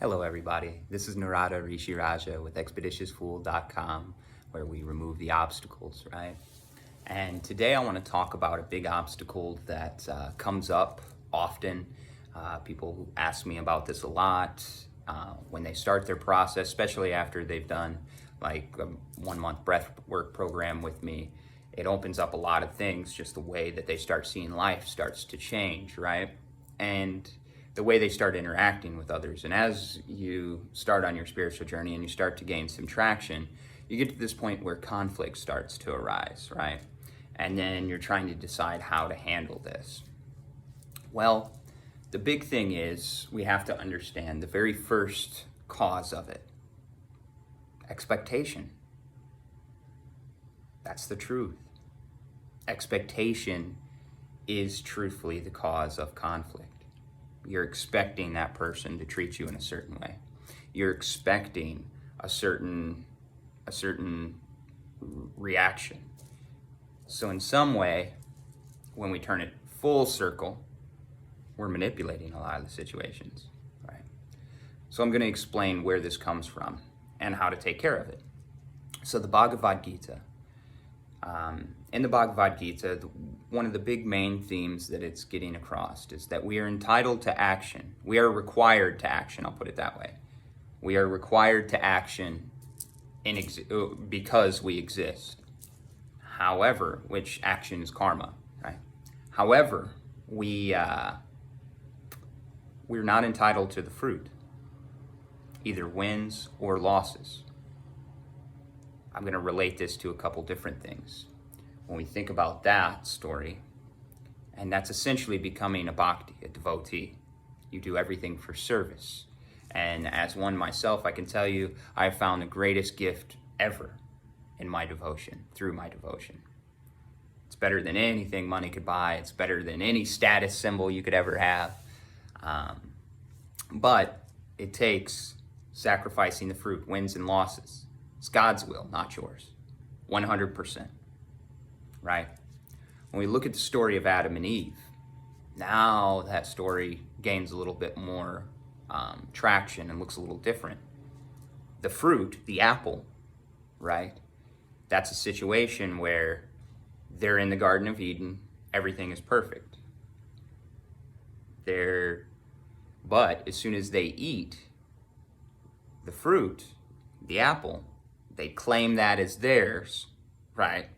Hello everybody, this is Narada Rishi Raja with expeditiousfool.com, where we remove the obstacles, right? And today I want to talk about a big obstacle that comes up often. People ask me about this a lot when they start their process, especially after they've done like a 1-month breath work program with me. It opens up a lot of things, just the way that they start seeing life starts to change, right? And the way they start interacting with others. And as you start on your spiritual journey and you start to gain some traction, you get to this point where conflict starts to arise, right? And then you're trying to decide how to handle this. Well, the big thing is we have to understand the very first cause of it. Expectation. That's the truth. Expectation is truthfully the cause of conflict. You're expecting that person to treat you in a certain way. You're expecting a certain reaction. So in some way, when we turn it full circle, we're manipulating a lot of the situations, right? So I'm going to explain where this comes from and how to take care of it. So the Bhagavad Gita. In the Bhagavad Gita, one of the big main themes that it's getting across is that we are entitled to action. We are required to action, I'll put it that way. We are required to action because we exist. However, which action is karma, right? However, we're not entitled to the fruit, either wins or losses. I'm going to relate this to a couple different things. When we think about that story, and that's essentially becoming a bhakti, a devotee. You do everything for service. And as one myself, I can tell you, I found the greatest gift ever in my devotion, through my devotion. It's better than anything money could buy. It's better than any status symbol you could ever have. But it takes sacrificing the fruit, wins and losses. It's God's will, not yours. 100%. Right? When we look at the story of Adam and Eve, now that story gains a little bit more traction and looks a little different. The fruit, the apple, right? That's a situation where they're in the Garden of Eden, everything is perfect. But as soon as they eat the fruit, the apple, they claim that as theirs, right?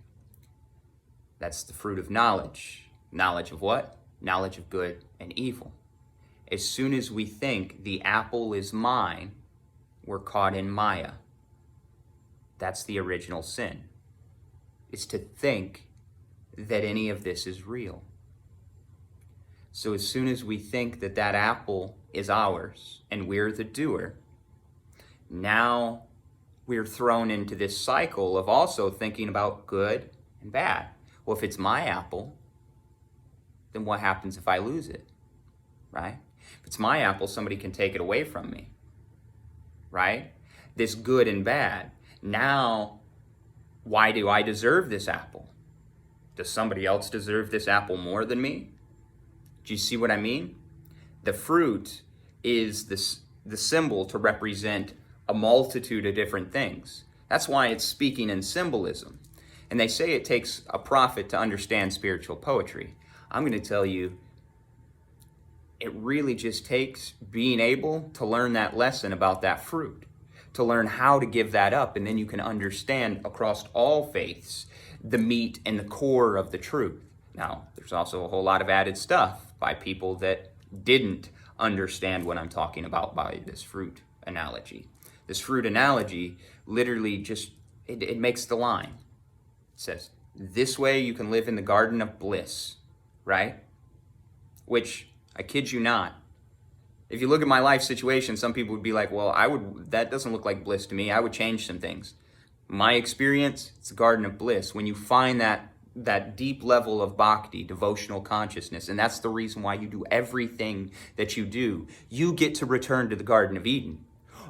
That's the fruit of knowledge. Knowledge of what? Knowledge of good and evil. As soon as we think the apple is mine, we're caught in Maya. That's the original sin. It's to think that any of this is real. So as soon as we think that that apple is ours and we're the doer, now we're thrown into this cycle of also thinking about good and bad. Well, if it's my apple, then what happens if I lose it, right? If it's my apple, somebody can take it away from me, right? This good and bad. Now, why do I deserve this apple? Does somebody else deserve this apple more than me? Do you see what I mean? The fruit is the symbol to represent a multitude of different things. That's why it's speaking in symbolism. And they say it takes a prophet to understand spiritual poetry. I'm going to tell you, it really just takes being able to learn that lesson about that fruit, to learn how to give that up, and then you can understand across all faiths the meat and the core of the truth. Now, there's also a whole lot of added stuff by people that didn't understand what I'm talking about by this fruit analogy. This fruit analogy literally just, it makes the line. It says, this way you can live in the garden of bliss, right? Which, I kid you not, if you look at my life situation, some people would be like, well, that doesn't look like bliss to me. I would change some things. My experience, it's the garden of bliss. When you find that deep level of bhakti, devotional consciousness, and that's the reason why you do everything that you do, you get to return to the Garden of Eden.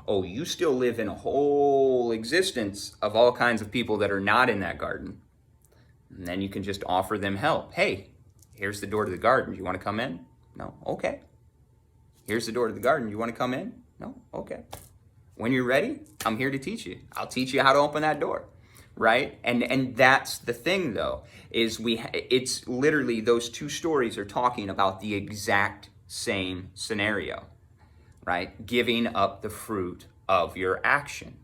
Oh, you still live in a whole existence of all kinds of people that are not in that garden. And then you can just offer them help. Hey, here's the door to the garden. Do you want to come in? No? Okay. Here's the door to the garden. You want to come in? No? Okay. When you're ready, I'm here to teach you. I'll teach you how to open that door, right? And that's the thing, though, is it's literally those two stories are talking about the exact same scenario, right? Giving up the fruit of your action.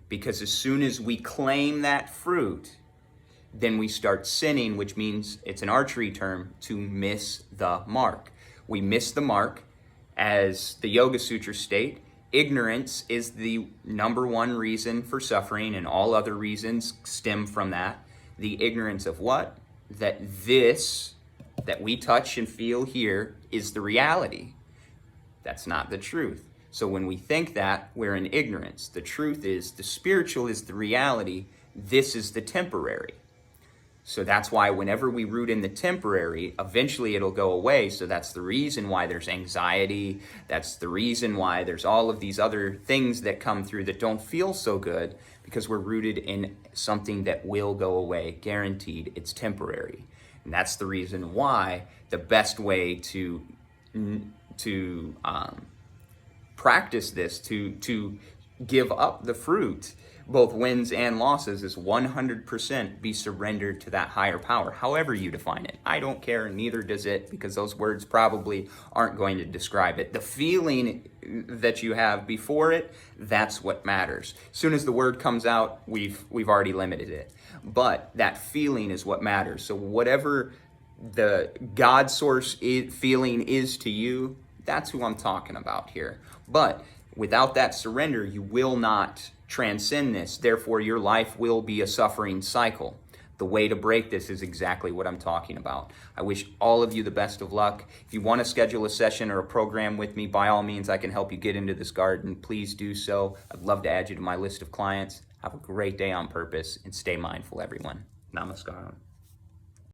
Because as soon as we claim that fruit, then we start sinning, which means, it's an archery term, to miss the mark. We miss the mark, as the Yoga Sutras state. Ignorance is the number one reason for suffering, and all other reasons stem from that. The ignorance of what? That this that we touch and feel here is the reality. That's not the truth. So when we think that, we're in ignorance. The truth is, the spiritual is the reality. This is the temporary. So that's why whenever we root in the temporary, eventually it'll go away. So that's the reason why there's anxiety. That's the reason why there's all of these other things that come through that don't feel so good, because we're rooted in something that will go away, guaranteed. It's temporary. And that's the reason why the best way to practice this, to give up the fruit, both wins and losses, is 100% be surrendered to that higher power, however you define it. I don't care, neither does it, because those words probably aren't going to describe it. The feeling that you have before it, that's what matters. As soon as the word comes out, we've already limited it. But that feeling is what matters. So whatever the God source feeling is to you, that's who I'm talking about here. But without that surrender, you will not transcend this. Therefore, your life will be a suffering cycle. The way to break this is exactly what I'm talking about. I wish all of you the best of luck. If you want to schedule a session or a program with me, by all means, I can help you get into this garden. Please do so. I'd love to add you to my list of clients. Have a great day on purpose, and stay mindful, everyone. Namaskaram.